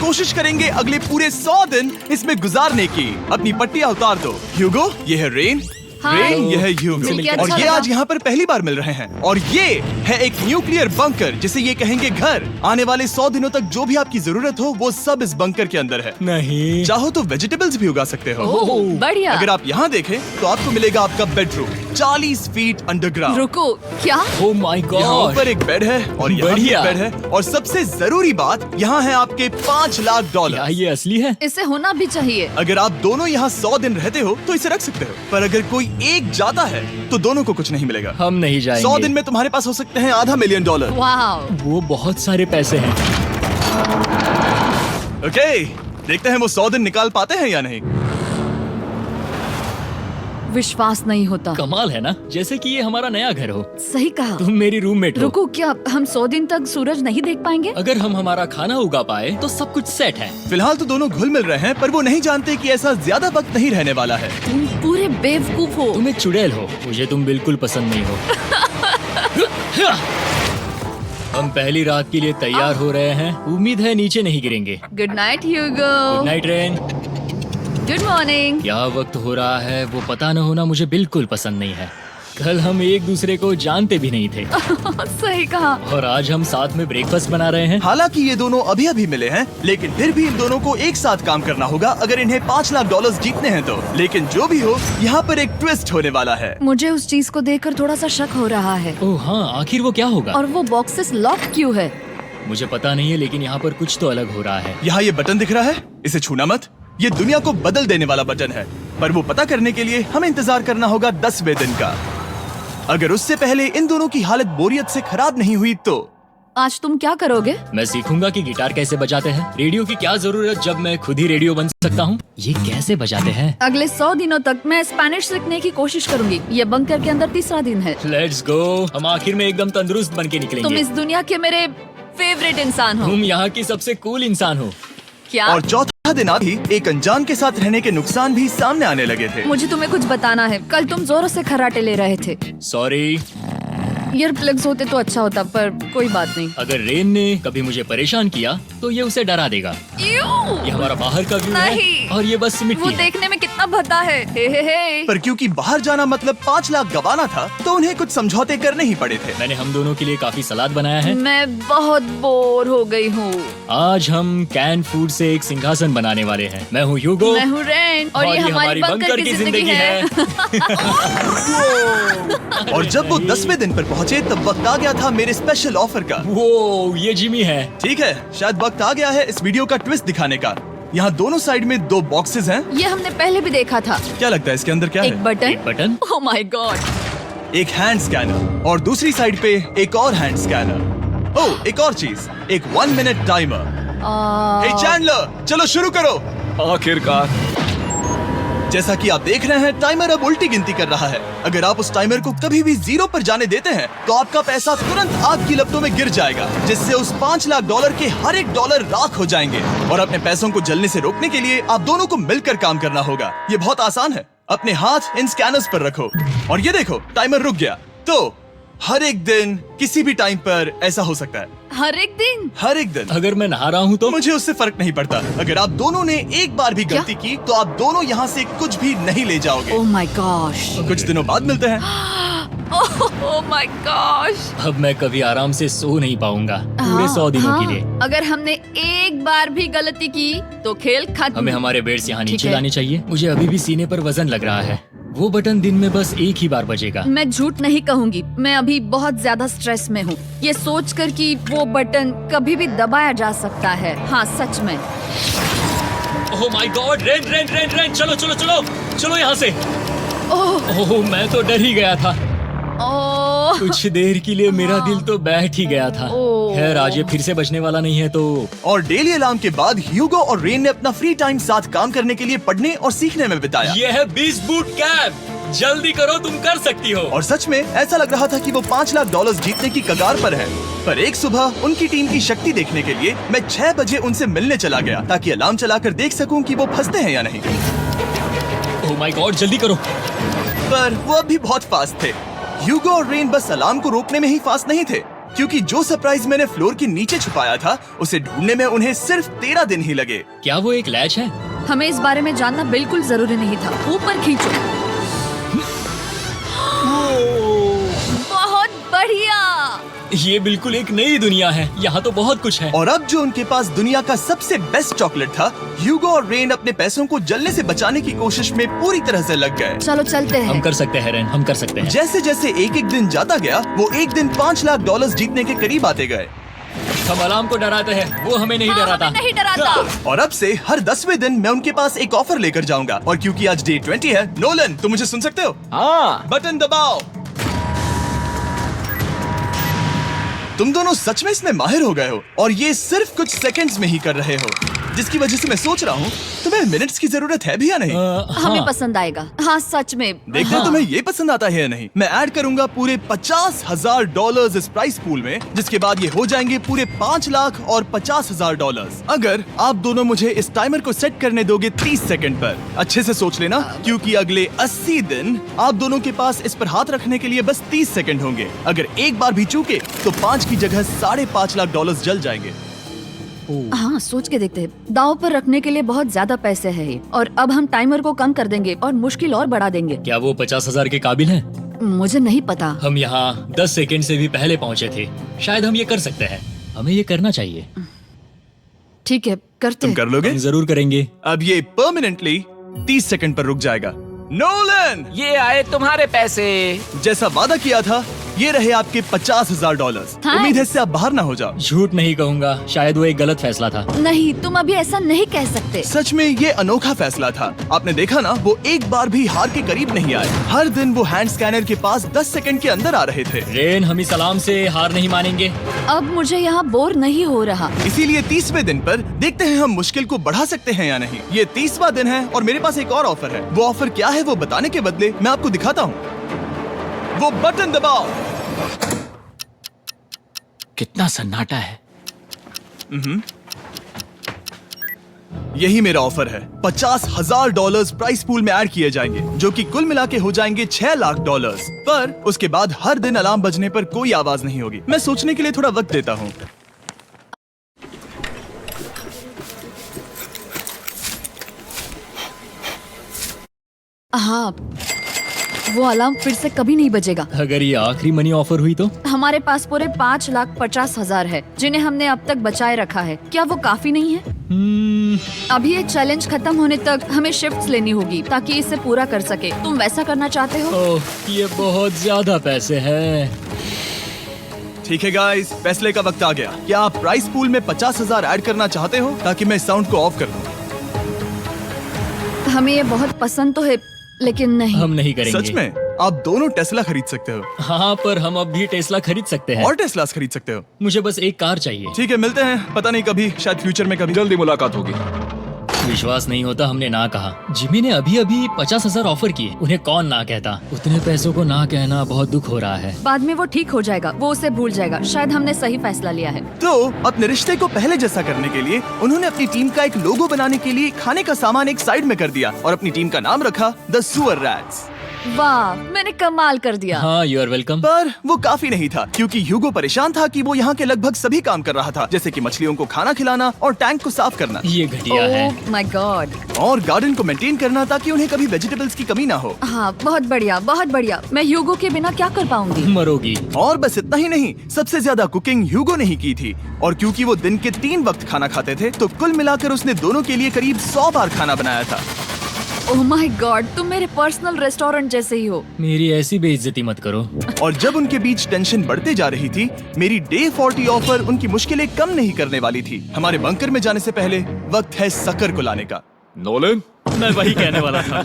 कोशिश करेंगे अगले पूरे 100 दिन इसमें गुजारने की। अपनी पट्टियाँ उतार दो। ह्यूगो, ये है रेन। रेन, ये है ह्यूगो। और ये आज यहाँ पर पहली बार मिल रहे हैं। और ये है एक न्यूक्लियर बंकर, जिसे ये कहेंगे घर। आने वाले 100 दिनों तक जो भी आपकी जरूरत हो वो सब इस बंकर के अंदर है। नहीं, चाहो तो वेजिटेबल्स भी उगा सकते हो। बढ़िया। अगर आप यहाँ देखें तो आपको मिलेगा आपका बेडरूम 40 फीट अंडरग्राउंड। रुको, क्या? ओह माय यहाँ गॉड, ऊपर एक बेड है और यहाँ भी एक बेड है। और सबसे जरूरी बात, यहाँ है आपके $5 लाख। क्या ये असली है? इसे होना भी चाहिए। अगर आप दोनों यहाँ 100 दिन रहते हो तो इसे रख सकते हो, पर अगर कोई एक जाता है तो दोनों को कुछ नहीं मिलेगा। हम नहीं जाएंगे। 100 दिन में तुम्हारे पास हो सकते हैं $500 मिलियन। वाह, वो बहुत सारे पैसे हैं। ओके, देखते हैं वो 100 दिन निकाल पाते हैं या नहीं। विश्वास नहीं होता। कमाल है ना, जैसे कि ये हमारा नया घर हो। सही कहा। तुम मेरी रूममेट हो। रुको, क्या हम 100 दिन तक सूरज नहीं देख पाएंगे? अगर हम हमारा खाना उगा पाए तो सब कुछ सेट है। फिलहाल तो दोनों घुल मिल रहे हैं, पर वो नहीं जानते कि ऐसा ज्यादा वक्त नहीं रहने वाला है। तुम पूरे बेवकूफ हो। तुम एक चुड़ैल हो, मुझे तुम बिल्कुल पसंद नहीं हो। हम पहली रात के लिए तैयार हो रहे हैं। उम्मीद है नीचे नहीं गिरेंगे। Good night Hugo. Good night Rain. Good morning. क्या वक्त हो रहा है वो पता न होना मुझे बिल्कुल पसंद नहीं है। कल हम एक दूसरे को जानते भी नहीं थे सही कहा। और आज हम साथ में ब्रेकफास्ट बना रहे हैं। हालांकि ये दोनों अभी अभी मिले हैं, लेकिन फिर भी इन दोनों को एक साथ काम करना होगा अगर इन्हें $5 लाख जीतने हैं तो। लेकिन जो भी हो, यहाँ पर एक ट्विस्ट होने वाला है। मुझे उस चीज को देखकर थोड़ा सा शक हो रहा है। ओह हाँ, आखिर वो क्या होगा? और वो बॉक्सेस लॉक क्यों है? मुझे पता नहीं है, लेकिन यहाँ पर कुछ तो अलग हो रहा है। यहाँ ये बटन दिख रहा है, इसे छूना मत। ये दुनिया को बदल देने वाला बटन है, पर वो पता करने के लिए हमें इंतजार करना होगा 10वें दिन का। अगर उससे पहले इन दोनों की हालत बोरियत से खराब नहीं हुई तो आज तुम क्या करोगे? मैं सीखूंगा कि गिटार कैसे बजाते हैं। रेडियो की क्या जरूरत जब मैं खुद ही रेडियो बन सकता हूँ। ये कैसे बजाते हैं? अगले 100 दिनों तक मैं स्पेनिश सीखने की कोशिश करूंगी। ये बंकर के अंदर तीसरा दिन है। Let's go. हम आखिर में एकदम तंदुरुस्त बन के निकलेंगे। तुम इस दुनिया के मेरे फेवरेट इंसान हो। तुम यहाँ की सबसे कूल इंसान हो। क्या? और चौथा दिन आधी एक अनजान के साथ रहने के नुकसान भी सामने आने लगे थे। मुझे तुम्हें कुछ बताना है। कल तुम जोरों से खर्राटे ले रहे थे। सॉरी। ईयर प्लग्स होते तो अच्छा होता, पर कोई बात नहीं। अगर रेन ने कभी मुझे परेशान किया तो ये उसे डरा देगा। ये हमारा बाहर का व्यू है नहीं। और ये बस मिट्टी वो है। देखने में कितना भद्दा है। हे। पर क्योंकि बाहर जाना मतलब 5 लाख गवाना था, तो उन्हें कुछ समझौते करने ही पड़े थे। मैंने हम दोनों के लिए काफी सलाद बनाया है। मैं बहुत बोर हो गई हूँ। आज हम कैन फूड से एक सिंहासन बनाने वाले हैं। मैं हूँ ह्यूगो। मैं हूँ रेन। और ये हमारी बंकर की जिंदगी है। और जब वो 10वें दिन पर पहुँचे तब वक्त आ गया था मेरे स्पेशल ऑफर का। वो ये जिमी है। ठीक है, शायद वक्त आ गया है इस वीडियो का ट्विस्ट दिखाने का। यहाँ दोनों साइड में 2 बॉक्सेस हैं। ये हमने पहले भी देखा था। क्या लगता है इसके अंदर क्या एक है? Button. Button. Oh my God. एक हैंड स्कैनर और दूसरी साइड पे एक और हैंड स्कैनर। ओह, एक और चीज, एक 1 मिनट टाइमर। हे चैंडलर, चलो शुरू करो। आखिरकार। जैसा कि आप देख रहे हैं, टाइमर अब उल्टी गिनती कर रहा है। अगर आप उस टाइमर को कभी भी 0 पर जाने देते हैं तो आपका पैसा तुरंत आग की लपटों में गिर जाएगा, जिससे उस $5 लाख के हर एक डॉलर राख हो जाएंगे। और अपने पैसों को जलने से रोकने के लिए आप दोनों को मिलकर काम करना होगा। ये बहुत आसान है। अपने हाथ इन स्कैनर्स पर रखो और ये देखो, टाइमर रुक गया। तो हर एक दिन किसी भी टाइम पर ऐसा हो सकता है। हर एक दिन? हर एक दिन। अगर मैं नहा रहा हूँ तो मुझे उससे फर्क नहीं पड़ता। अगर आप दोनों ने एक बार भी गलती की तो आप दोनों यहाँ से कुछ भी नहीं ले जाओगे। Oh my gosh. कुछ दिनों बाद मिलते हैं। Oh my gosh. अब मैं कभी आराम से सो नहीं पाऊंगा पूरे 100 दिनों के लिए। अगर हमने एक बार भी गलती की तो खेल खत्म। हमें हमारे बेड से यहाँ ठीक नीचे है। लाने चाहिए। मुझे अभी भी सीने पर वजन लग रहा है। वो बटन दिन में बस एक ही बार बजेगा। मैं झूठ नहीं कहूँगी, मैं अभी बहुत ज्यादा स्ट्रेस में हूँ, ये सोचकर कि वो बटन कभी भी दबाया जा सकता है। हाँ सच में। ओह my God, rain rain rain rain, चलो चलो चलो चलो यहाँ से। ओह मैं तो डर ही गया था। ओह कुछ देर के लिए मेरा दिल तो बैठ ही गया था। ओह। खैर आज ये फिर से बचने वाला नहीं है तो। और डेली अलार्म के बाद ह्यूगो और रेन ने अपना फ्री टाइम साथ काम करने के लिए पढ़ने और सीखने में बिताया। ये है 20 बूट कैंप। जल्दी करो, तुम कर सकती हो। और सच में ऐसा लग रहा था कि वो $5 लाख जीतने की कगार पर है। पर एक सुबह उनकी टीम की शक्ति देखने के लिए मैं 6 बजे उनसे मिलने चला गया, ताकि अलार्म चलाकर देख सकूं कि वो फंसते हैं या नहीं। ओह माय गॉड, जल्दी करो। पर वो अब भी बहुत फास्ट थे। ह्यूगो और रेन बस अलार्म को रोकने में ही फास्ट नहीं थे, क्योंकि जो सरप्राइज मैंने फ्लोर के नीचे छुपाया था उसे ढूंढने में उन्हें सिर्फ 13 दिन ही लगे। क्या वो एक लैच है? हमें इस बारे में जानना बिल्कुल जरूरी नहीं था। ऊपर खींचो। बहुत बढ़िया। ये बिल्कुल एक नई दुनिया है, यहाँ तो बहुत कुछ है। और अब जो उनके पास दुनिया का सबसे बेस्ट चॉकलेट था, ह्यूगो और रेन अपने पैसों को जलने से बचाने की कोशिश में पूरी तरह से लग गए। चलो चलते हम हैं। कर सकते हैं रेन, हम कर सकते हैं। जैसे जैसे एक एक दिन जाता गया वो एक दिन $5 लाख जीतने के करीब आते गए। हम अलार्म को डराते हैं, वो हमें नहीं डराता। हमें नहीं डराता। और अब से हर 10वें दिन मैं उनके पास एक ऑफर लेकर जाऊंगा। और क्योंकि आज डे 20 है, नोलन तुम मुझे सुन सकते हो? हाँ। बटन दबाओ। तुम दोनों सच में इसमें माहिर हो गए हो और ये सिर्फ कुछ सेकंड्स में ही कर रहे हो, जिसकी वजह से मैं सोच रहा हूँ तुम्हें मिनट्स की जरूरत है भी या नहीं। हमें हाँ। पसंद आएगा। हाँ सच में। देखते हैं तुम्हें ये पसंद आता है या नहीं। मैं ऐड करूंगा पूरे $50,000 इस प्राइस पूल में, जिसके बाद ये हो जाएंगे पूरे $5 लाख और $50,000 अगर आप दोनों मुझे इस टाइमर को सेट करने दोगे 30 सेकंड पर। अच्छे से सोच लेना, क्योंकि अगले 80 दिन आप दोनों के पास इस पर हाथ रखने के लिए बस 30 सेकंड होंगे। अगर एक बार भी चूके तो 5 की जगह $5.5 लाख जल जाएंगे। हाँ सोच के देखते हैं। दांव पर रखने के लिए बहुत ज्यादा पैसे है ये। और अब हम टाइमर को कम कर देंगे और मुश्किल और बढ़ा देंगे। क्या वो 50,000 के काबिल हैं? मुझे नहीं पता। हम यहाँ 10 सेकंड से भी पहले पहुँचे थे। शायद हम ये कर सकते हैं। हमें ये करना चाहिए। ठीक है करते तुम हैं। कर लोगे? हम जरूर करेंगे। अब ये परमानेंटली 30 सेकंड पर रुक जाएगा। नोलन, ये आए तुम्हारे पैसे। जैसा वादा किया था, ये रहे आपके $50,000। हाँ। उम्मीद है इससे आप बाहर ना हो जाओ। झूठ नहीं कहूँगा, शायद वो एक गलत फैसला था। नहीं तुम अभी ऐसा नहीं कह सकते। सच में ये अनोखा फैसला था। आपने देखा ना, वो एक बार भी हार के करीब नहीं आए। हर दिन वो हैंड स्कैनर के पास 10 सेकंड के अंदर आ रहे थे। रेन, हम इस अलार्म से हार नहीं मानेंगे। अब मुझे यहाँ बोर नहीं हो रहा। इसीलिए 30वें दिन पर देखते हैं हम मुश्किल को बढ़ा सकते हैं या नहीं। ये 30वां दिन है और मेरे पास एक और ऑफर है। वो ऑफर क्या है वो बताने के बदले मैं आपको दिखाता हूँ। वो बटन दबाओ। कितना सन्नाटा है। यही मेरा ऑफर है। $50,000 प्राइस पूल में ऐड किए जाएंगे, जो कि कुल मिला के हो जाएंगे $6 लाख। पर उसके बाद हर दिन अलार्म बजने पर कोई आवाज नहीं होगी। मैं सोचने के लिए थोड़ा वक्त देता हूँ। हाँ वो अलार्म फिर से कभी नहीं बजेगा। अगर ये आखिरी मनी ऑफर हुई तो? हमारे पास पूरे $5,50,000 है, जिन्हें हमने अब तक बचाए रखा है। क्या वो काफी नहीं है? अभी ये चैलेंज खत्म होने तक हमें शिफ्ट्स लेनी होगी ताकि इसे पूरा कर सके। तुम वैसा करना चाहते हो? ओह, ये बहुत ज्यादा पैसे हैं। ठीक है गाइस, फैसले का वक्त आ गया। क्या आप प्राइस पूल में 50,000 ऐड करना चाहते हो ताकि मैं साउंड को ऑफ कर दूं? हमें ये बहुत पसंद तो है, लेकिन नहीं। हम नहीं करेंगे। सच में? आप दोनों टेस्ला खरीद सकते हो हाँ, पर हम अब भी टेस्ला खरीद सकते हैं। और टेस्लास खरीद सकते हो। मुझे बस एक कार चाहिए। ठीक है, मिलते हैं। पता नहीं कभी, शायद फ्यूचर में कभी। जल्दी मुलाकात होगी। विश्वास नहीं होता हमने ना कहा। जिमी ने अभी अभी 50,000 ऑफर किए। उन्हें कौन ना कहता। उतने पैसों को ना कहना बहुत दुख हो रहा है। बाद में वो ठीक हो जाएगा, वो उसे भूल जाएगा। शायद हमने सही फैसला लिया है। तो अपने रिश्ते को पहले जैसा करने के लिए उन्होंने अपनी टीम का एक लोगो बनाने के लिए खाने का सामान एक साइड में कर दिया और अपनी टीम का नाम रखा द सुअर रैट्स। वाह, मैंने कमाल कर दिया। हाँ, यू आर वेलकम। पर वो काफी नहीं था, क्योंकि ह्यूगो परेशान था कि वो यहाँ के लगभग सभी काम कर रहा था, जैसे कि मछलियों को खाना खिलाना और टैंक को साफ करना ये घटिया है। ओह माय गॉड। और गार्डन को मेंटेन करना ताकि उन्हें कभी वेजिटेबल्स की कमी ना हो। हाँ बहुत बढ़िया, बहुत बढ़िया। मैं ह्यूगो के बिना क्या कर पाऊंगी? मरोगी। और बस इतना ही नहीं, सबसे ज्यादा कुकिंग ह्यूगो ने ही की थी। और क्योंकि वो दिन के 3 वक्त खाना खाते थे, तो कुल मिलाकर उसने दोनों के लिए करीब 100 बार खाना बनाया था। ओह माय गॉड, तुम मेरे पर्सनल रेस्टोरेंट जैसे ही हो। मेरी ऐसी बेइज्जती मत करो। और जब उनके बीच टेंशन बढ़ते जा रही थी, मेरी डे 40 ऑफर उनकी मुश्किलें कम नहीं करने वाली थी। हमारे बंकर में जाने से पहले वक्त है सकर को लाने का। नोलन, मैं वही कहने वाला था।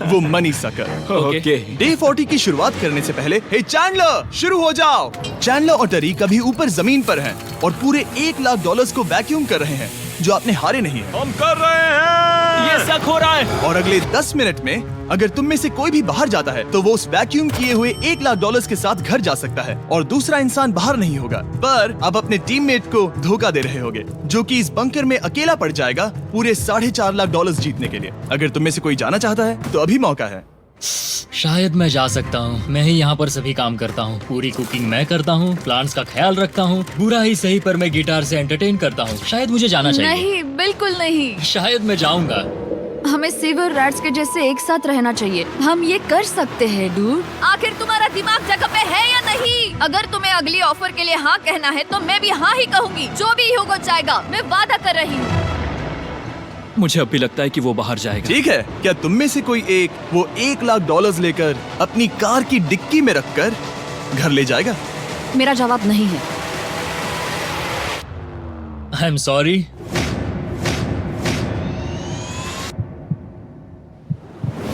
वो मनी सकर। ओके। डे 40 की शुरुआत करने से पहले, हे चैंडलर, शुरू हो जाओ। चैंडलर और टरीक अभी ऊपर जमीन पर हैं और पूरे $1 लाख को वैक्यूम कर रहे हैं, जो आपने हारे नहीं है। हम कर रहे हैं। ये शक हो रहा है। और अगले 10 मिनट में अगर तुम में से कोई भी बाहर जाता है, तो वो उस वैक्यूम किए हुए $1 लाख के साथ घर जा सकता है और दूसरा इंसान बाहर नहीं होगा। पर अब अपने टीममेट को धोखा दे रहे होगे, जो कि इस बंकर में अकेला पड़ जाएगा पूरे $4.5 लाख जीतने के लिए। अगर तुम में से कोई जाना चाहता है, तो अभी मौका है। शायद मैं जा सकता हूँ। मैं ही यहाँ पर सभी काम करता हूँ। पूरी कुकिंग मैं करता हूँ, प्लांट्स का ख्याल रखता हूँ। बुरा ही सही पर मैं गिटार से एंटरटेन करता हूँ। शायद मुझे जाना चाहिए। नहीं, बिल्कुल नहीं। शायद मैं जाऊंगा। हमें सीवर रैट्स के जैसे एक साथ रहना चाहिए। हम ये कर सकते हैं डूड। आखिर तुम्हारा दिमाग जगह पे है या नहीं? अगर तुम्हें अगली ऑफर के लिए हाँ कहना है तो मैं भी हाँ ही कहूँगी। जो भी होगा जाएगा, मैं वादा कर रही हूँ। मुझे अब भी लगता है कि वो बाहर जाएगा। ठीक है, क्या तुम में से कोई एक वो $1,00,000 लेकर अपनी कार की डिक्की में रखकर घर ले जाएगा? मेरा जवाब नहीं है। I am sorry.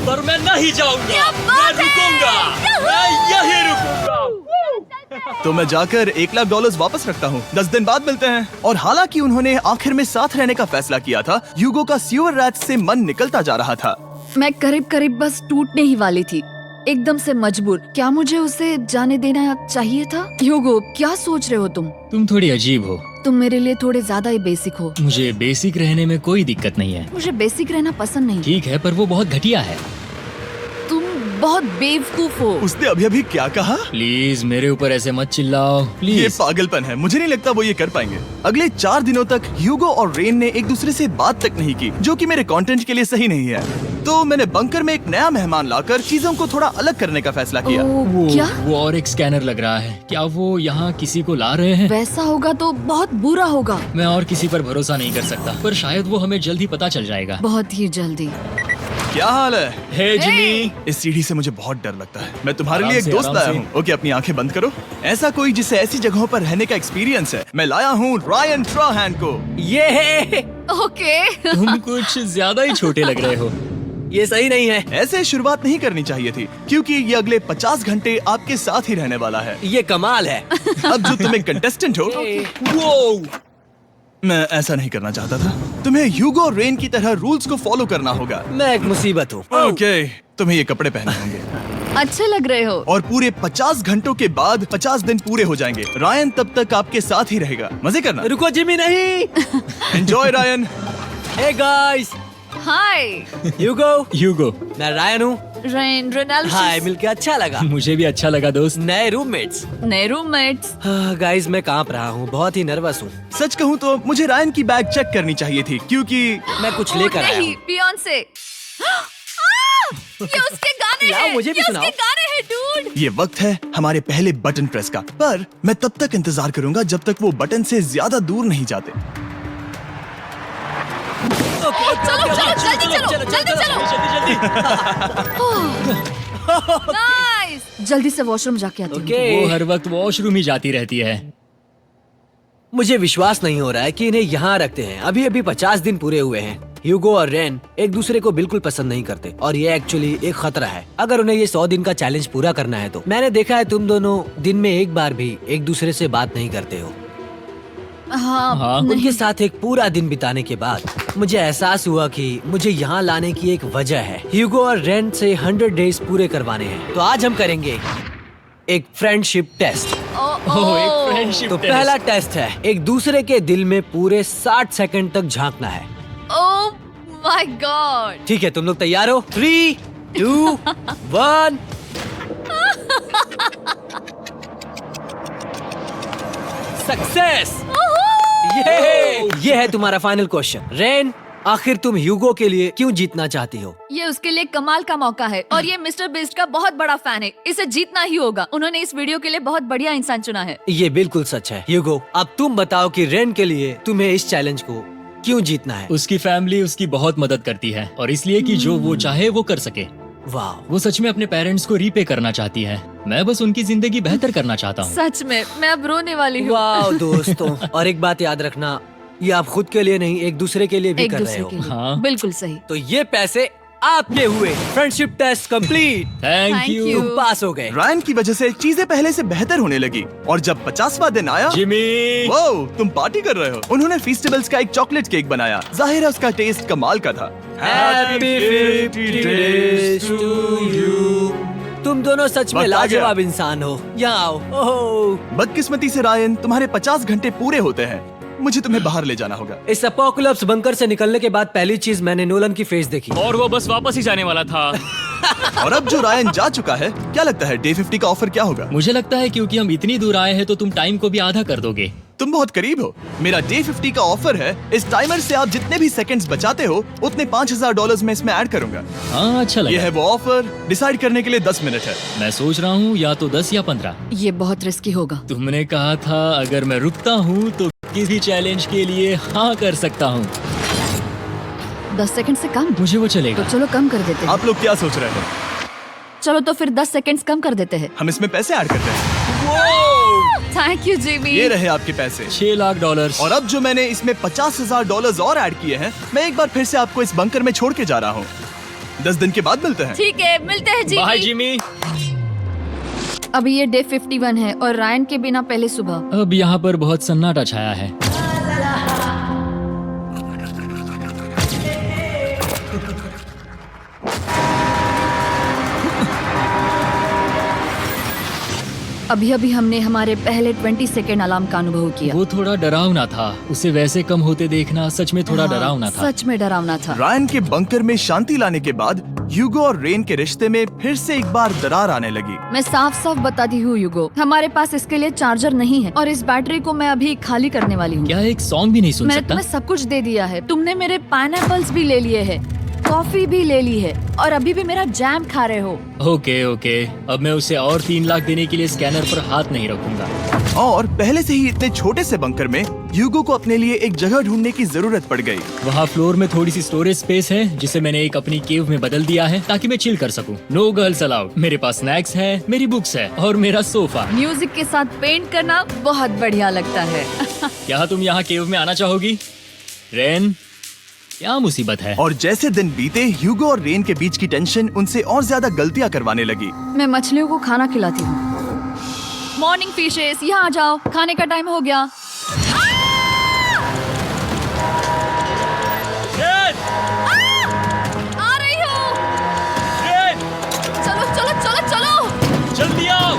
पर मैं नहीं जाऊंगा। मैं रुकूंगा। मैं यही रुकूंगा। तो मैं जाकर $1,00,000 वापस रखता हूँ। 10 दिन बाद मिलते हैं। और हालांकि उन्होंने आखिर में साथ रहने का फैसला किया था, ह्यूगो का सीवर रैट्स से मन निकलता जा रहा था। मैं करीब करीब बस टूटने ही वाली थी, एकदम से मजबूर। क्या मुझे उसे जाने देना चाहिए था? ह्यूगो, क्या सोच रहे हो तुम? तुम थोड़ी अजीब हो। तुम मेरे लिए थोड़े ज्यादा ही बेसिक हो। मुझे बेसिक रहने में कोई दिक्कत नहीं है। मुझे बेसिक रहना पसंद नहीं। ठीक है, पर वो बहुत घटिया है। तुम बहुत बेवकूफ हो। उसने अभी अभी क्या कहा? प्लीज मेरे ऊपर ऐसे मत चिल्लाओ ये प्लीज। पागलपन है। मुझे नहीं लगता वो ये कर पाएंगे। अगले 4 दिनों तक ह्यूगो और रेन ने एक दूसरे से बात तक नहीं की, जो कि मेरे कंटेंट के लिए सही नहीं है। तो मैंने बंकर में एक नया मेहमान लाकर चीजों को थोड़ा अलग करने का फैसला किया। ओ, क्या? वो और एक स्कैनर लग रहा है। क्या वो यहाँ किसी को ला रहे हैं? वैसा होगा तो बहुत बुरा होगा। मैं और किसी पर भरोसा नहीं कर सकता, पर शायद वो हमें जल्द ही पता चल जाएगा। बहुत ही जल्दी। क्या हाल है? हे जिमी। इस सीढ़ी से मुझे बहुत डर लगता है। मैं तुम्हारे आराम लिए एक से, दोस्त आराम लाया से। हूँ। ओके, अपनी आंखें बंद करो। ऐसा कोई जिसे ऐसी जगहों पर रहने का एक्सपीरियंस है। मैं लाया हूँ रायन ट्राहैन को। ये है। ओके। तुम कुछ ज्यादा ही छोटे लग रहे हो। ये सही नहीं है। ऐसे शुरुआत नहीं करनी चाहिए थी, क्योंकि ये अगले 50 घंटे आपके साथ ही रहने वाला है। ये कमाल है। अब जो तुम एक कंटेस्टेंट हो, वो मैं ऐसा नहीं करना चाहता था। तुम्हें ह्यूगो और रेन की तरह रूल्स को फॉलो करना होगा। मैं एक मुसीबत हूँ। ओके, तुम्हें ये कपड़े पहने होंगे। अच्छे लग रहे हो। और पूरे 50 घंटों के बाद 50 दिन पूरे हो जाएंगे। रायन तब तक आपके साथ ही रहेगा। मजे करना। रुको जिमी, नहीं। Enjoy Ryan. हे गाइस, हाय ह्यूगो। ह्यूगो। मैं रायन हूँ। रेनाल्ड। हाय, मिलके अच्छा लगा। मुझे भी अच्छा लगा दोस्त। नए रूममेट्स। नए रूममेट्स। गाइस, मैं कांप रहा हूँ, बहुत ही नर्वस हूँ। सच कहूँ तो मुझे रायन की बैग चेक करनी चाहिए थी, क्योंकि मैं कुछ लेकर आया नहीं, हूँ। बियॉन्से। ये उसके गाने यार, हैं। मुझे भी ये सुनाओ। उसके गाने हैं डूड। ये वक्त है हमारे पहले बटन प्रेस का। पर मैं तब तक इंतजार करूंगा जब तक वो बटन से ज्यादा दूर नहीं जाते। चलो जल्दी नाइस। जल्दी से वॉशरूम जाके आती हूँ। वो हर वक्त वॉशरूम ही जाती रहती है। मुझे विश्वास नहीं हो रहा है कि इन्हें यहाँ रखते हैं। अभी अभी 50 दिन पूरे हुए हैं। ह्यूगो और रेन एक दूसरे को बिल्कुल पसंद नहीं करते और ये एक्चुअली एक खतरा है। अगर उन्हें ये 100 दिन का चैलेंज पूरा करना है तो। मैंने देखा है तुम दोनों दिन में एक बार भी एक दूसरे से बात नहीं करते हो। हाँ, उनके साथ एक पूरा दिन बिताने के बाद मुझे एहसास हुआ कि मुझे यहाँ लाने की एक वजह है। ह्यूगो और रेन से 100 डेज पूरे करवाने हैं। तो आज हम करेंगे एक फ्रेंडशिप टेस्ट। एक फ्रेंडशिप तो पहला टेस्ट है, एक दूसरे के दिल में पूरे 60 सेकंड तक झांकना है। ओह माय गॉड। ठीक है, तुम लोग तैयार हो? 3, 2, 1। सक्सेस। ये है तुम्हारा फाइनल क्वेश्चन। रेन, आखिर तुम ह्यूगो के लिए क्यों जीतना चाहती हो? ये उसके लिए कमाल का मौका है और ये मिस्टर बीस्ट का बहुत बड़ा फैन है। इसे जीतना ही होगा। उन्होंने इस वीडियो के लिए बहुत बढ़िया इंसान चुना है। ये बिल्कुल सच है। ह्यूगो, अब तुम बताओ कि रेन के लिए तुम्हें इस चैलेंज को क्यों जीतना है? उसकी फैमिली उसकी बहुत मदद करती है और इसलिए कि जो वो चाहे वो कर सके। वाह, वो सच में अपने पेरेंट्स को रीपे करना चाहती है। मैं बस उनकी जिंदगी बेहतर करना चाहता हूँ। सच में मैं अब रोने वाली हूँ। वाह दोस्तों। और एक बात याद रखना, ये आप खुद के लिए नहीं, एक दूसरे के लिए भी एक कर रहे दूसरे हो। के लिए। हाँ। बिल्कुल सही। तो ये पैसे आपके हुए। Friendship test complete. Thank Thank you you। तुम पास हो गए। रायन की वजह से चीजें पहले से बेहतर होने लगी। और जब 50वां दिन आया, जिमी। वो तुम पार्टी कर रहे हो। उन्होंने फेस्टिवल्स का एक चॉकलेट केक बनाया। जाहिर है उसका टेस्ट कमाल का था। Happy 50 days to you। तुम दोनों सच में वक्त आ गया। लाजवाब इंसान हो। यहाँ आओ। ओह, बदकिस्मती से रायन, तुम्हारे 50 घंटे पूरे होते हैं। मुझे तुम्हें बाहर ले जाना होगा। इस अपोकलिप्स बंकर से निकलने के बाद पहली चीज मैंने नोलन की फेस देखी। और वो बस वापस ही जाने वाला था। और अब जो रायन जा चुका है, क्या लगता है डे 50 का ऑफर क्या होगा? मुझे लगता है क्योंकि हम इतनी दूर आए हैं तो तुम टाइम को भी आधा कर दोगे। तुम बहुत करीब हो। मेरा डे 50 का ऑफर है, इस टाइमर से आप जितने भी सेकंड्स बचाते हो उतने $5000 में इसमें ऐड करूंगा। हाँ अच्छा ये लगा। है वो ऑफर, डिसाइड करने के लिए 10 मिनट है। मैं सोच रहा हूँ या तो 10 या 15। ये बहुत रिस्की होगा। तुमने कहा था अगर मैं रुकता हूँ तो किसी चैलेंज के लिए हाँ कर सकता हूँ। 10 सेकंड से कम? मुझे वो तो चलेगा। चलो कम कर देते हैं। आप लोग क्या सोच रहे हो? चलो तो फिर 10 सेकंड्स कम कर देते हैं। हम इसमें पैसे ऐड करते हैं। Thank you Jimmy. ये रहे आपके पैसे। $6 लाख। और अब जो मैंने इसमें $50,000 और ऐड किए हैं, मैं एक बार फिर से आपको इस बंकर में छोड़ के जा रहा हूँ। 10 दिन के बाद मिलते हैं। ठीक है, मिलते हैं बाय जिमी। जिमी। अभी ये डे 51 है और रायन के बिना पहले सुबह। अब यहाँ पर बहुत सन्नाटा छाया है। अभी अभी हमने हमारे पहले 20 सेकेंड अलार्म का अनुभव किया। वो थोड़ा डरावना था। उसे वैसे कम होते देखना सच में थोड़ा हाँ, डरावना था। सच में डरावना था। रायन के बंकर में शांति लाने के बाद ह्यूगो और रेन के रिश्ते में फिर से एक बार दरार आने लगी। मैं साफ साफ बताती हूँ यूगो, हमारे पास इसके लिए चार्जर नहीं है और इस बैटरी को मैं अभी खाली करने वाली हूँ। क्या एक सॉन्ग भी नहीं सुन मैंने सकता? तुम्हें सब कुछ दे दिया है। तुमने मेरे पाइनएप्पल्स भी ले लिए हैं, कॉफी भी ले ली है और अभी भी मेरा जैम खा रहे हो। ओके ओके, अब मैं उसे और 3 लाख देने के लिए स्कैनर पर हाथ नहीं रखूंगा। और पहले से ही इतने छोटे से बंकर में ह्यूगो को अपने लिए एक जगह ढूंढने की जरूरत पड़ गई। वहाँ फ्लोर में थोड़ी सी स्टोरेज स्पेस है जिसे मैंने एक अपनी केव में बदल दिया है ताकि मैं चिल कर सकूं। No girls allowed. मेरे पास स्नैक्स है, मेरी बुक्स है और मेरा सोफा। म्यूजिक के साथ पेंट करना बहुत बढ़िया लगता है। क्या तुम यहाँ केव में आना चाहोगी? रेन, क्या मुसीबत है? और जैसे दिन बीते, ह्यूगो और रेन के बीच की टेंशन उनसे और ज्यादा गलतियां करवाने लगी। मैं मछलियों को खाना खिलाती हूँ। मॉर्निंग फिशेस, यहाँ आ जाओ, खाने का टाइम हो गया। रेन! आ रही हूँ। रेन! चलो चलो चलो चलो। जल्दी आओ।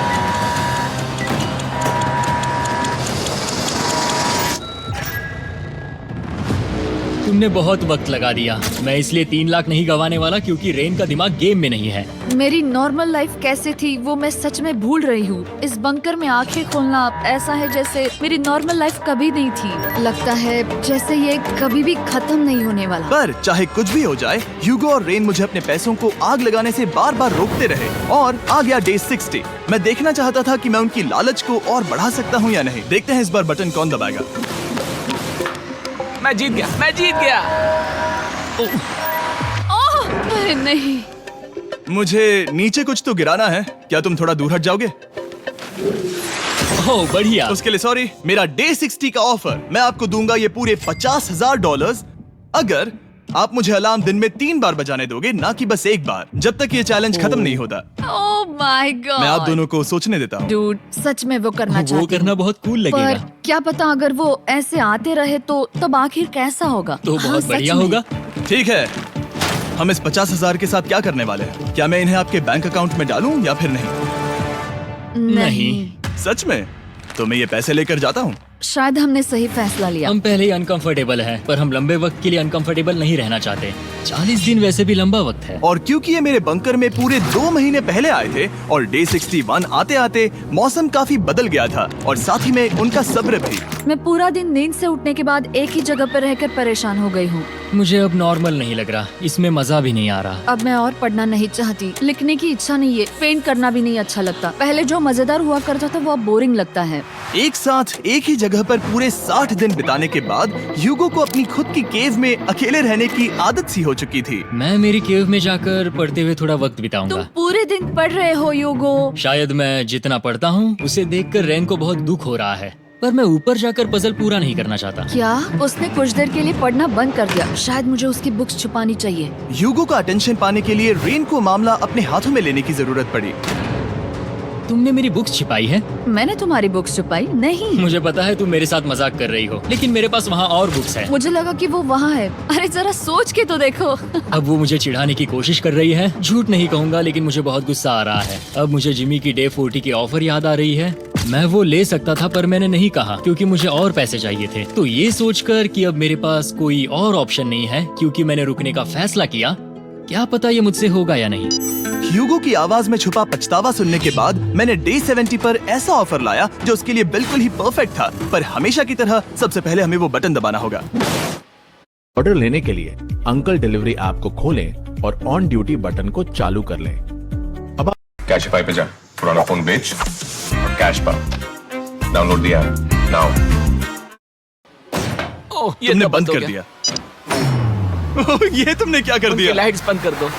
तुमने बहुत वक्त लगा दिया। मैं इसलिए 3 लाख नहीं गंवाने वाला क्योंकि रेन का दिमाग गेम में नहीं है। मेरी नॉर्मल लाइफ कैसे थी वो मैं सच में भूल रही हूँ। इस बंकर में आंखें खोलना ऐसा है जैसे मेरी नॉर्मल लाइफ कभी नहीं थी। लगता है जैसे ये कभी भी खत्म नहीं होने वाला। पर चाहे कुछ भी हो जाए, ह्यूगो और रेन मुझे अपने पैसों को आग लगाने से बार बार रोकते रहे। और आ गया डे 60। मैं देखना चाहता था कि मैं उनकी लालच को और बढ़ा सकता हूँ या नहीं। देखते हैं इस बार बटन कौन दबाएगा। मैं जीत गया, मैं जीत गया। ओह अरे नहीं। मुझे नीचे कुछ तो गिराना है। क्या तुम थोड़ा दूर हट जाओगे? ओह बढ़िया। उसके लिए सॉरी। मेरा डे 60 का ऑफर, मैं आपको दूंगा ये पूरे $50,000 अगर आप मुझे अलार्म दिन में 3 बार बजाने दोगे, ना कि बस एक बार, जब तक ये चैलेंज खत्म नहीं होता। ओह माय गॉड। मैं आप दोनों को सोचने देता हूँ। डूड, सच में वो करना वो चाहती करना हूँ। बहुत कूल पर लगेगा। क्या पता अगर वो ऐसे आते रहे तो तब आखिर कैसा होगा? तो हाँ, बहुत सच बढ़िया में। होगा। ठीक है, हम इस 50,000 के साथ क्या करने वाले हैं? क्या मैं इन्हें आपके बैंक अकाउंट में डालूं या फिर नहीं? नहीं। सच में? तो मैं ये पैसे लेकर जाता हूँ। शायद हमने सही फैसला लिया। हम पहले ही अनकंफर्टेबल हैं, पर हम लंबे वक्त के लिए अनकंफर्टेबल नहीं रहना चाहते। 40 दिन वैसे भी लंबा वक्त है। और क्योंकि ये मेरे बंकर में पूरे 2 महीने पहले आए थे और डे 61 आते आते मौसम काफी बदल गया था और साथ ही में उनका सब्र भी। मैं पूरा दिन नींद से उठने के बाद एक ही जगह पर रहकर परेशान हो गई हूँ। मुझे अब नॉर्मल नहीं लग रहा, इसमें मजा भी नहीं आ रहा। अब मैं और पढ़ना नहीं चाहती, लिखने की इच्छा नहीं है, पेंट करना भी नहीं अच्छा लगता। पहले जो मजेदार हुआ करता था वो अब बोरिंग लगता है। एक साथ एक ही जगह पर पूरे 60 दिन बिताने के बाद ह्यूगो को अपनी खुद की केव में अकेले रहने की आदत सी हो चुकी थी। मैं मेरी केव में जाकर पढ़ते हुए थोड़ा वक्त तुम बिताऊंगा। पूरे दिन पढ़ रहे हो यूगो। शायद मैं जितना पढ़ता हूँ उसे देखकर रेन को बहुत दुख हो रहा है, पर मैं ऊपर जाकर पजल पूरा नहीं करना चाहता। क्या उसने कुछ देर के लिए पढ़ना बंद कर दिया? शायद मुझे उसकी बुक्स छुपानी चाहिए। ह्यूगो का अटेंशन पाने के लिए रेन को मामला अपने हाथों में लेने की जरूरत पड़ी। तुमने मेरी बुक्स छिपाई है? मैंने तुम्हारी बुक्स छुपाई नहीं। मुझे पता है तुम मेरे साथ मजाक कर रही हो, लेकिन मेरे पास वहाँ और बुक्स हैं। मुझे लगा कि वो वहाँ है। अरे जरा सोच के तो देखो। अब वो मुझे चिढ़ाने की कोशिश कर रही है। झूठ नहीं कहूंगा, लेकिन मुझे बहुत गुस्सा आ रहा है। अब मुझे जिमी की डे 40 की ऑफर याद आ रही है। मैं वो ले सकता था पर मैंने नहीं कहा क्योंकि मुझे और पैसे चाहिए थे। तो ये सोचकर कि अब मेरे पास कोई और ऑप्शन नहीं है क्योंकि मैंने रुकने का फैसला किया, क्या पता ये मुझसे होगा या नहीं। ह्यूगो की आवाज में छुपा पछतावा सुनने के बाद मैंने डे 70 पर ऐसा ऑफर लाया जो उसके लिए बिल्कुल ही परफेक्ट था। पर हमेशा की तरह सबसे पहले हमें वो बटन दबाना होगा। ऑर्डर लेने के लिए अंकल डिलीवरी ऐप को खोलें और ऑन ड्यूटी बटन को चालू कर लें। कैशify पे जा, पुराना फोन बेच और कैश पा। Download the app now. Oh, ये तुमने तो बंद हो कर गया। दिया। ये तुमने क्या कर उनकी दिया? लाइट्स बंद कर दो।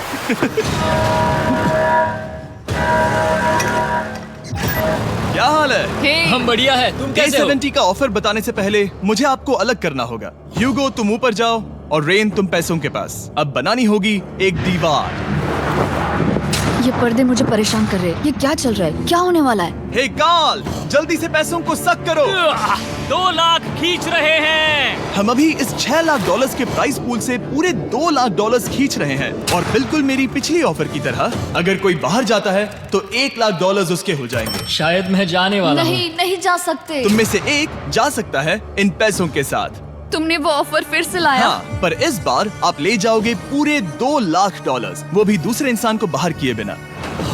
क्या हाल है? हे, हम बढ़िया है, तुम डे कैसे हो? 70 का ऑफर बताने से पहले मुझे आपको अलग करना होगा। ह्यूगो तुम ऊपर जाओ और रेन तुम पैसों के पास। अब बनानी होगी एक दीवार। ये पर्दे मुझे परेशान कर रहे हैं। ये क्या चल रहा है? क्या होने वाला है? हे कार्ल, जल्दी से पैसों को सक करो। 2 लाख खींच रहे हैं। हम अभी इस $6 लाख के प्राइस पूल से पूरे $2 लाख खींच रहे हैं और बिल्कुल मेरी पिछली ऑफर की तरह अगर कोई बाहर जाता है तो $1 लाख उसके हो जाएंगे। शायद मैं जाने वाला हूँ। नहीं, नहीं जा सकते। तुम में से एक जा सकता है इन पैसों के साथ। तुमने वो ऑफर फिर से लाया? हाँ, पर इस बार आप ले जाओगे पूरे $2 लाख, वो भी दूसरे इंसान को बाहर किए बिना।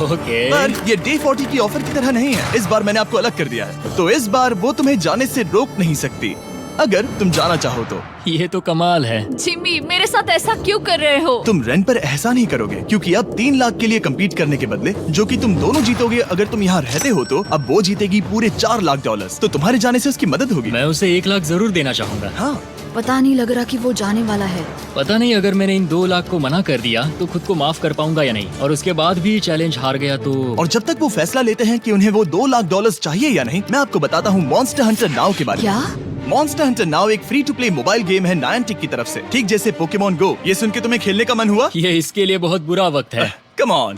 ओके। पर ये डे 40 की ऑफर की तरह नहीं है। इस बार मैंने आपको अलग कर दिया है, तो इस बार वो तुम्हें जाने से रोक नहीं सकती अगर तुम जाना चाहो तो। ये तो कमाल है। जिमी, मेरे साथ ऐसा क्यों कर रहे हो? तुम रेंट पर एहसान ही करोगे क्योंकि अब 3 लाख के लिए कम्पीट करने के बदले जो कि तुम दोनों जीतोगे अगर तुम यहाँ रहते हो तो अब वो जीतेगी पूरे $4 लाख। तो तुम्हारे जाने से उसकी मदद होगी। मैं उसे 1 लाख जरूर देना चाहूंगा। हाँ, पता नहीं लग रहा कि वो जाने वाला है। पता नहीं अगर मैंने इन 2 लाख को मना कर दिया तो खुद को माफ कर पाऊंगा या नहीं, और उसके बाद भी चैलेंज हार गया तो। और जब तक वो फैसला लेते हैं कि उन्हें वो $2 लाख चाहिए या नहीं, मैं आपको बताता हूँ मॉन्स्टर हंटर नाउ के बारे में। क्या? मॉन्स्टर हंटर नाउ एक free to play mobile game है नायंटिक की तरफ से, ठीक जैसे पोकेमॉन गो। ये सुन के तुम्हें खेलने का मन हुआ? ये इसके लिए बहुत बुरा वक्त है। Come on.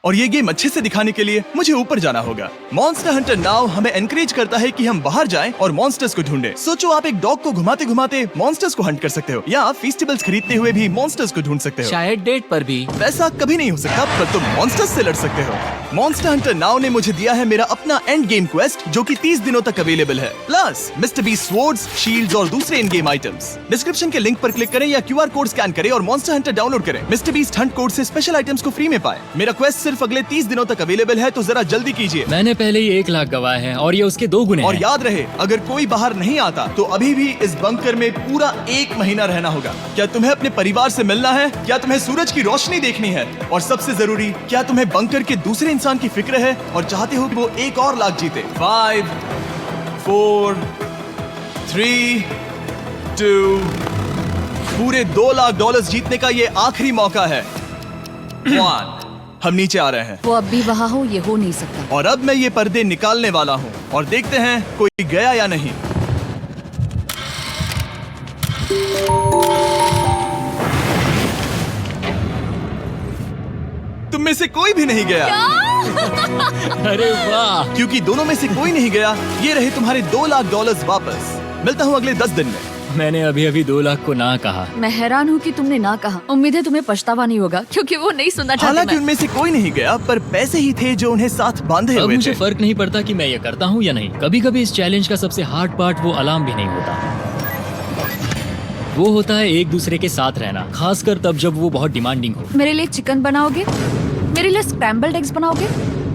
और ये गेम अच्छे से दिखाने के लिए मुझे ऊपर जाना होगा। मॉन्स्टर हंटर नाउ हमें एनकरेज करता है कि हम बाहर जाएं और मॉन्स्टर्स को ढूंढें। सोचो आप एक डॉग को घुमाते घुमाते मॉन्स्टर्स को हंट कर सकते हो या फेस्टिवल्स खरीदते हुए भी मॉन्स्टर्स को ढूंढ सकते हो। शायद डेट पर भी। वैसा कभी नहीं हो सकता, पर तुम मॉन्स्टर्स से लड़ सकते हो। मॉन्स्टर हंटर नाउ ने मुझे दिया है मेरा अपना एंड गेम क्वेस्ट जो कि 30 दिनों तक अवेलेबल है, plus mister beast swords, shields और दूसरे इन गेम आइटम्स। डिस्क्रिप्शन के लिंक पर क्लिक करें या QR कोड स्कैन करें और मॉन्स्टर हंटर डाउनलोड करें। मिस्टर बीस्ट हंट कोड से स्पेशल आइटम्स को फ्री में पाएं। मेरा क्वेस्ट सिर्फ अगले 30 दिनों तक अवेलेबल है, तो जरा जल्दी कीजिए। मैंने पहले ही 1 लाख गवाए हैं और ये उसके 2 गुने और हैं। याद रहे, अगर कोई बाहर नहीं आता तो अभी भी इस बंकर में पूरा 1 महीना रहना होगा। क्या तुम्हें अपने परिवार से मिलना है? क्या तुम्हें सूरज की रोशनी देखनी है? और सबसे जरूरी, क्या तुम्हें बंकर के दूसरे इंसान की फिक्र है और चाहते हो कि वो 1 और लाख जीते? 5, 4, 3, 2, पूरे $2 लाख जीतने का ये आखिरी मौका है। 1, हम नीचे आ रहे हैं वो अब भी वहाँ हो, ये हो नहीं सकता। और अब मैं ये पर्दे निकालने वाला हूँ और देखते हैं कोई गया या नहीं। तुम में से कोई भी नहीं गया। अरे वाह। क्योंकि दोनों में से कोई नहीं गया, ये रहे तुम्हारे $2 लाख वापस। मिलता हूँ अगले 10 दिन में। मैंने अभी अभी 2 लाख को ना कहा। मैं हैरान हूँ कि तुमने ना कहा। उम्मीद है तुम्हें पछतावा नहीं होगा क्योंकि वो नहीं सुनना चाहते। हालांकि मैं। उनमें से कोई नहीं गया, पर पैसे ही थे जो उन्हें साथ बांधे अब हुए मुझे थे। फर्क नहीं पड़ता कि मैं ये करता हूँ या नहीं। कभी कभी इस चैलेंज का सबसे हार्ड पार्ट वो अलार्म भी नहीं होता, वो होता है एक दूसरे के साथ रहना, खासकर तब जब वो बहुत डिमांडिंग हो। मेरे लिए चिकन बनाओगे? मेरे लिए स्क्रैम्बल्ड एग्स बनाओगे?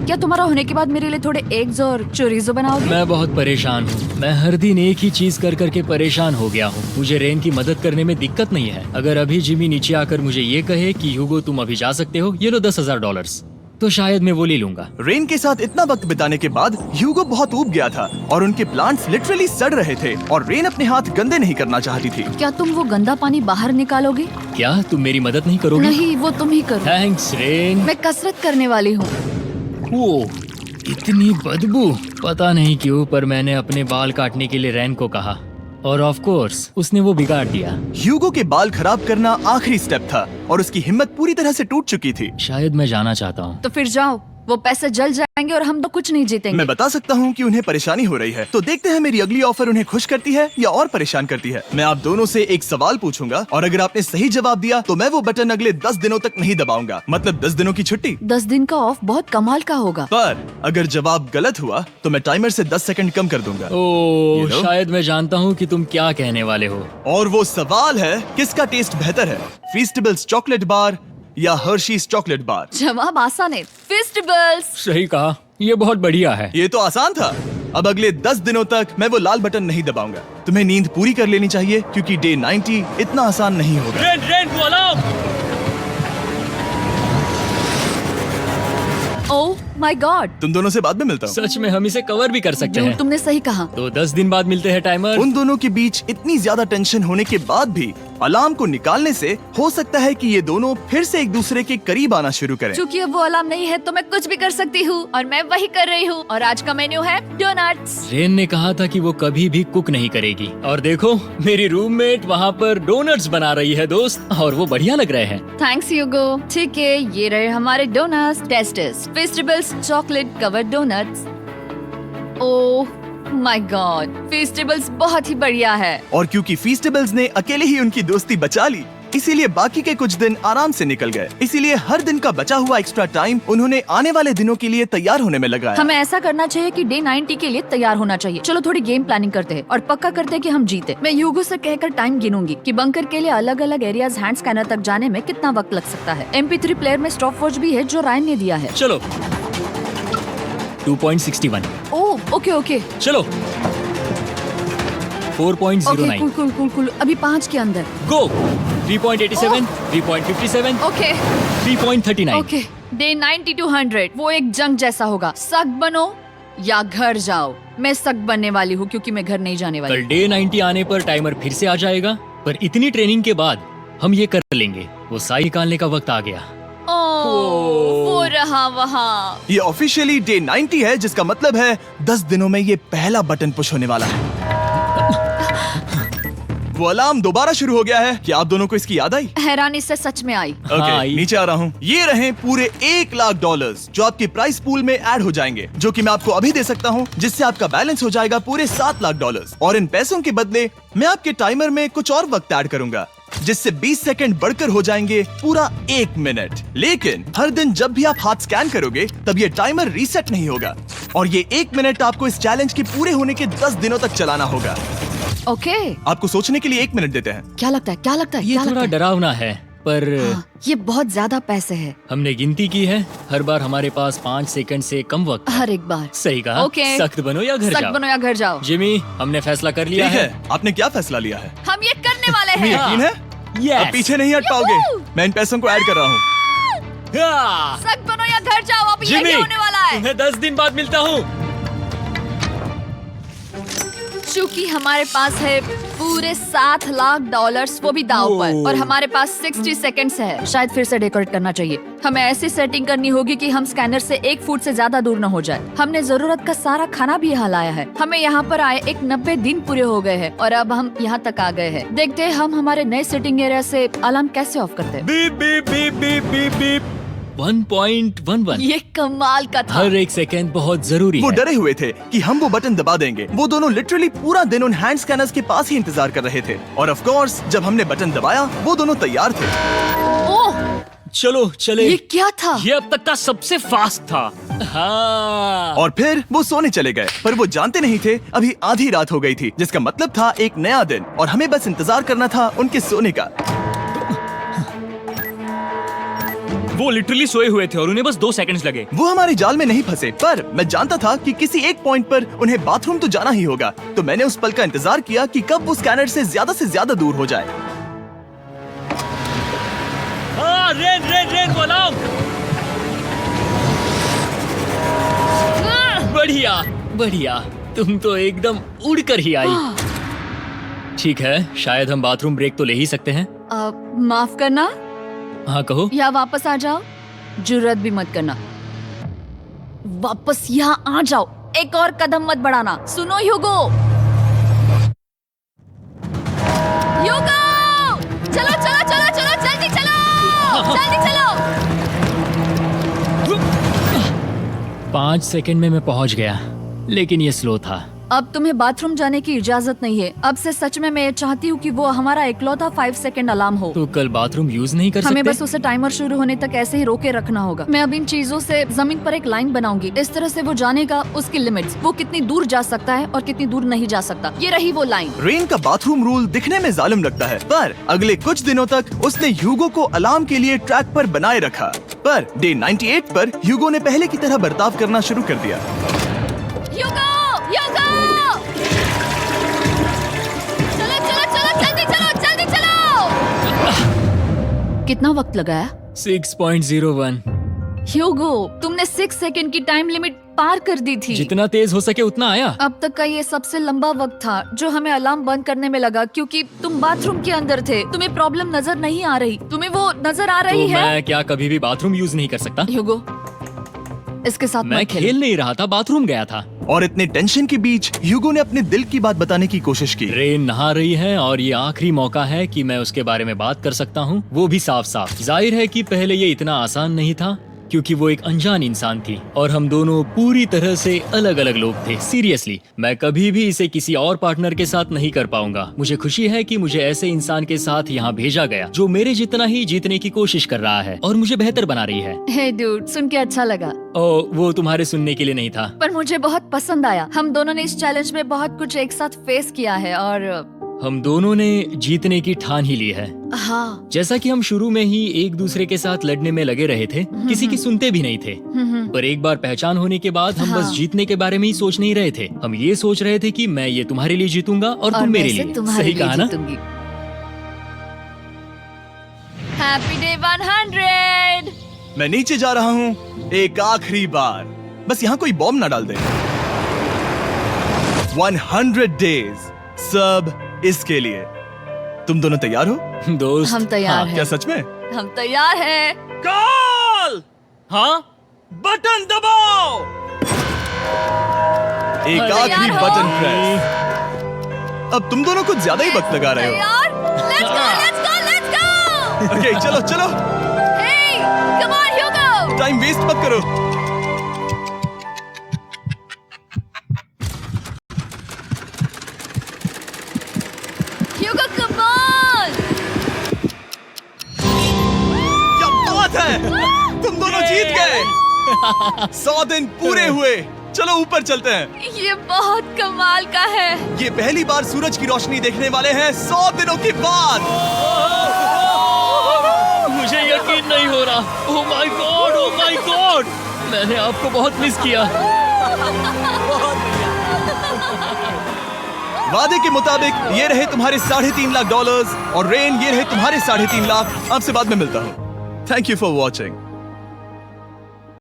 क्या तुम्हारा होने के बाद मेरे लिए थोड़े एग्स और चोरिजो बनाओगे? मैं बहुत परेशान हूँ। मैं हर दिन एक ही चीज कर करके परेशान हो गया हूँ। मुझे रेन की मदद करने में दिक्कत नहीं है। अगर अभी जिमी नीचे आकर मुझे ये कहे कि ह्यूगो तुम अभी जा सकते हो, ये लो $10,000, तो शायद मैं वो ले लूंगा। रेन के साथ इतना वक्त बिताने के बाद ह्यूगो बहुत ऊब गया था और उनके प्लांट्स लिटरली सड़ रहे थे और रेन अपने हाथ गंदे नहीं करना चाहती थी। क्या तुम वो गंदा पानी बाहर निकालोगे? क्या तुम मेरी मदद नहीं करोगी? नहीं, वो तुम ही करो। Thanks rain. मैं कसरत करने वाली हूँ। वो इतनी बदबू, पता नहीं क्यों, पर मैंने अपने बाल काटने के लिए रेन को कहा और ऑफ कोर्स उसने वो बिगाड़ दिया। ह्यूगो के बाल खराब करना आखिरी स्टेप था और उसकी हिम्मत पूरी तरह से टूट चुकी थी। शायद मैं जाना चाहता हूँ। तो फिर जाओ, वो पैसे जल जाएंगे और हम तो कुछ नहीं जीतेंगे। मैं बता सकता हूँ कि उन्हें परेशानी हो रही है, तो देखते हैं मेरी अगली ऑफर उन्हें खुश करती है या और परेशान करती है। मैं आप दोनों से एक सवाल पूछूंगा और अगर आपने सही जवाब दिया तो मैं वो बटन अगले 10 दिनों तक नहीं दबाऊंगा, मतलब 10 दिनों की छुट्टी। 10 दिन का ऑफ बहुत कमाल का होगा। पर अगर जवाब गलत हुआ तो मैं टाइमर से 10 सेकंड कम कर दूंगा। ओह, You know? शायद मैं जानता हूँ कि तुम क्या कहने वाले हो। और वो सवाल है, किसका टेस्ट बेहतर है, फीस्टेबल्स चॉकलेट बार या हर्शीज चॉकलेट बार? जवाब आसान है, फेस्टिवल्स। सही कहा, ये बहुत बढ़िया है। ये तो आसान था। अब अगले 10 दिनों तक मैं वो लाल बटन नहीं दबाऊंगा। तुम्हें नींद पूरी कर लेनी चाहिए क्योंकि डे 90 इतना आसान नहीं होगा। रेन वो अलार्म। ओह माय गॉड, तुम दोनों से बाद में मिलता हूँ। सच में हम इसे कवर भी कर सकते हैं। तुमने सही कहा। तो 10 दिन बाद मिलते हैं टाइमर। उन दोनों के बीच इतनी ज्यादा टेंशन होने के बाद भी अलार्म को निकालने से हो सकता है कि ये दोनों फिर से एक दूसरे के करीब आना शुरू करें। क्योंकि अब वो अलार्म नहीं है तो मैं कुछ भी कर सकती हूँ और मैं वही कर रही हूँ। और आज का मेन्यू है डोनट्स। रेन ने कहा था कि वो कभी भी कुक नहीं करेगी और देखो मेरी रूममेट वहाँ पर डोनट्स बना रही है दोस्त, और वो बढ़िया लग रहे हैं। Thanks Hugo. ठीक है, ये रहे हमारे donuts. Tasters festivals chocolate covered donuts. Oh my god, festivals बहुत ही बढ़िया है। और क्योंकि फीस्टेबल्स ने अकेले ही उनकी दोस्ती बचा ली, इसीलिए बाकी के कुछ दिन आराम से निकल गए। इसीलिए हर दिन का बचा हुआ एक्स्ट्रा टाइम उन्होंने आने वाले दिनों के लिए तैयार होने में लगाया। हमें ऐसा करना चाहिए कि डे 90 के लिए तैयार होना चाहिए। चलो थोड़ी गेम प्लानिंग करते हैं और पक्का करते हैं कि हम जीते। मैं ह्यूगो से कहकर टाइम गिनूंगी कि बंकर के लिए अलग अलग एरियाज हैंड स्कैनर तक जाने में कितना वक्त लग सकता है। MP3 प्लेयर में स्टॉप वॉच भी है जो रायन ने दिया है। चलो 2.61। ओह ओके ओके चलो 4.09। Okay cool cool cool cool. अभी 5 के अंदर। गो 3.87, 3.57, ओके 3.39। ओके। डे 90 to 100 वो एक जंग जैसा होगा। सख्त बनो या घर जाओ। मैं सख्त बनने वाली हूँ क्योंकि मैं घर नहीं जाने वाली। कल डे 90 आने पर टाइमर फिर से आ जाएगा, पर इतनी ट्रेनिंग के बाद हम ये कर लेंगे। वो साई निकालने का वक्त आ गया। वो रहा वहाँ। ये ऑफिशियली डे 90 है, जिसका मतलब है 10 दिनों में ये पहला बटन पुश होने वाला है। वो अलार्म दोबारा शुरू हो गया है। क्या आप दोनों को इसकी याद आई? हैरानी से सच में आई। ओके, हाँ, नीचे आ रहा हूँ। ये रहे पूरे $1,00,000 जो आपके प्राइस पूल में ऐड हो जाएंगे, जो कि मैं आपको अभी दे सकता हूँ, जिससे आपका बैलेंस हो जाएगा पूरे $7,00,000। और इन पैसों के बदले मैं आपके टाइमर में कुछ और वक्त ऐड करूंगा, जिससे 20 सेकंड बढ़कर हो जाएंगे पूरा 1 मिनट। लेकिन हर दिन जब भी आप हाथ स्कैन करोगे तब ये टाइमर रीसेट नहीं होगा, और ये 1 मिनट आपको इस चैलेंज के पूरे होने के 10 दिनों तक चलाना होगा। ओके। आपको सोचने के लिए 1 मिनट देते हैं। क्या लगता है, क्या लगता है, ये क्या थोड़ा लगता है? डरावना है, पर हाँ, ये बहुत ज्यादा पैसे है हमने गिनती की है। हर बार हमारे पास 5 सेकंड से कम वक्त है। हर एक बार। सही कहा। ओके। सख्त बनो या घर सख्त जाओ। बनो या घर जाओ। जिमी, हमने फैसला कर लिया ठीक है। है, आपने क्या फैसला लिया है? हम ये करने वाले तुम्हें हैं। यकीन है? Yes. अब पीछे नहीं हट पाओगे। मैं इन पैसों को ऐड कर रहा हूँ। हाँ। सख्त बनो या घर जाओ। अब जिमी, यही होने वाला है। तुम्हें 10 दिन बाद मिलता हूँ। चूंकि हमारे पास है पूरे $7,00,000 वो भी दाव पर, और हमारे पास 60 सेकंड्स है। शायद फिर से डेकोरेट करना चाहिए। हमें ऐसी सेटिंग करनी होगी कि हम स्कैनर से 1 फुट से ज्यादा दूर न हो जाए। हमने जरूरत का सारा खाना भी यहाँ लाया है। हमें यहाँ पर आए एक 90 दिन पूरे हो गए हैं और अब हम यहाँ तक आ गए हैं। देखते हैं हम हमारे नए सेटिंग एरिया से अलार्म कैसे ऑफ करते हैं। Beep beep beep beep beep beep. 1.11। ये कमाल का था। हर एक सेकंड बहुत जरूरी वो है। डरे हुए थे कि हम वो बटन दबा देंगे। वो दोनों लिटरली पूरा दिन उन हैंड स्कैनर्स के पास ही इंतजार कर रहे थे। और ऑफ कोर्स जब हमने बटन दबाया वो दोनों तैयार थे। ओह, चलो चले। ये क्या था? ये अब तक का सबसे फास्ट था। हाँ। और फिर वो सोने चले गए, पर वो जानते नहीं थे अभी आधी रात हो गई थी, जिसका मतलब था एक नया दिन, और हमें बस इंतजार करना था उनके सोने का। वो लिटरली सोए हुए थे और उन्हें बस 2 सेकंड्स लगे। वो हमारे जाल में नहीं फंसे, पर मैं जानता था कि किसी एक पॉइंट पर उन्हें बाथरूम तो जाना ही होगा। तो मैंने उस पल का इंतजार किया कि कब वो स्कैनर से ज्यादा दूर हो जाए। हाँ, रेन वो अलार्म। बढ़िया बढ़िया, तुम तो एकदम उड़कर ही आई। ठीक है, शायद हम बाथरूम ब्रेक तो ले ही सकते हैं। माफ करना हाँ कहो। या वापस आ जाओ। जुर्रत भी मत करना। वापस यहाँ आ जाओ। एक और कदम मत बढ़ाना। सुनो ह्यूगो। ह्यूगो, चलो चलो चलो चलो, जल्दी चलो, जल्दी चलो। 5 सेकंड में मैं पहुंच गया, लेकिन ये स्लो था। अब तुम्हें बाथरूम जाने की इजाजत नहीं है। अब से सच में मैं चाहती हूँ कि वो हमारा इकलौता 5 सेकंड अलार्म हो। तो कल बाथरूम यूज नहीं कर हमें सकते? बस उसे टाइमर शुरू होने तक ऐसे ही रोके रखना होगा। मैं अब इन चीजों से जमीन पर एक लाइन बनाऊंगी। इस तरह से वो जानेगा उसकी लिमिट्स, वो कितनी दूर जा सकता है और कितनी दूर नहीं जा सकता। ये रही वो लाइन। रेन का बाथरूम रूल दिखने में जालिम लगता है, पर अगले कुछ दिनों तक उसने ह्यूगो को अलार्म के लिए ट्रैक पर बनाए रखा। पर डे 98 पर ह्यूगो ने पहले की तरह बर्ताव करना शुरू कर दिया। ह्यूगो! ह्यूगो! चलो चलो चलो जल्दी चलो जल्दी चलो! कितना वक्त लगाया? 6.01। ह्यूगो, तुमने 6 सेकंड की टाइम लिमिट पार कर दी थी। जितना तेज हो सके उतना आया। अब तक का ये सबसे लंबा वक्त था जो हमें अलार्म बंद करने में लगा, क्योंकि तुम बाथरूम के अंदर थे। तुम्हें प्रॉब्लम नजर नहीं आ रही। तुम्हें वो नजर आ रही तो है? मैं क्या कभी भी बाथरूम यूज नहीं कर सकता? ह्यूगो, इसके साथ मैं मत खेलो। खेल नहीं रहा था, बाथरूम गया था। और इतने टेंशन के बीच ह्यूगो ने अपने दिल की बात बताने की कोशिश की। रेन नहा रही है और ये आखिरी मौका है कि मैं उसके बारे में बात कर सकता हूँ, वो भी साफ साफ। जाहिर है कि पहले ये इतना आसान नहीं था, क्योंकि वो एक अनजान इंसान थी और हम दोनों पूरी तरह से अलग अलग लोग थे। सीरियसली, मैं कभी भी इसे किसी और पार्टनर के साथ नहीं कर पाऊंगा। मुझे खुशी है कि मुझे ऐसे इंसान के साथ यहाँ भेजा गया जो मेरे जितना ही जीतने की कोशिश कर रहा है और मुझे बेहतर बना रही है। हे डूड, सुन के अच्छा लगा, ओ, वो तुम्हारे सुनने के लिए नहीं था। पर मुझे बहुत पसंद आया। हम दोनों ने इस चैलेंज में बहुत कुछ एक साथ फेस किया है और हम दोनों ने जीतने की ठान ही ली है। हाँ। जैसा कि हम शुरू में ही एक दूसरे के साथ लड़ने में लगे रहे थे, किसी की सुनते भी नहीं थे। पर एक बार पहचान होने के बाद हम बस हाँ। जीतने के बारे में ही सोच नहीं रहे थे। हम ये सोच रहे थे कि मैं ये तुम्हारे लिए जीतूंगा और तुम मेरे मैं लिए। सिर्फ तुम्हारे सही लिए कहा ना? जीतूंगी। Happy day 100। मैं नीचे जा रहा हूँ एक आखिरी बार, बस यहाँ कोई बॉम्ब ना डाल दे। 100 डेज, सब इसके लिए। तुम दोनों तैयार हो? दोस्त, हम तैयार हाँ, हैं। क्या सच में? हम तैयार हैं। कॉल! हाँ, बटन दबाओ। एक अरे आखिरी यार हो। Button press. अब तुम दोनों कुछ ज्यादा ही वक्त लगा रहे हो। तैयार? Let's go, let's go, let's go! Okay, चलो चलो, Hey, come on, Hugo! Time waste मत करो। Hugo, come on! क्या बात है, तुम दोनों जीत गए। 100 दिन पूरे हुए। चलो ऊपर चलते हैं। ये बहुत कमाल का है। ये पहली बार सूरज की रोशनी देखने वाले हैं 100 दिनों के बाद। मुझे यकीन नहीं हो रहा। ओह my God, oh my God, मैंने आपको बहुत मिस किया। वादे के मुताबिक ये रहे तुम्हारे $3.5 लाख और रेन ये रहे तुम्हारे 3.5 लाख। आपसे बाद में मिलता हूँ। Thank you for watching.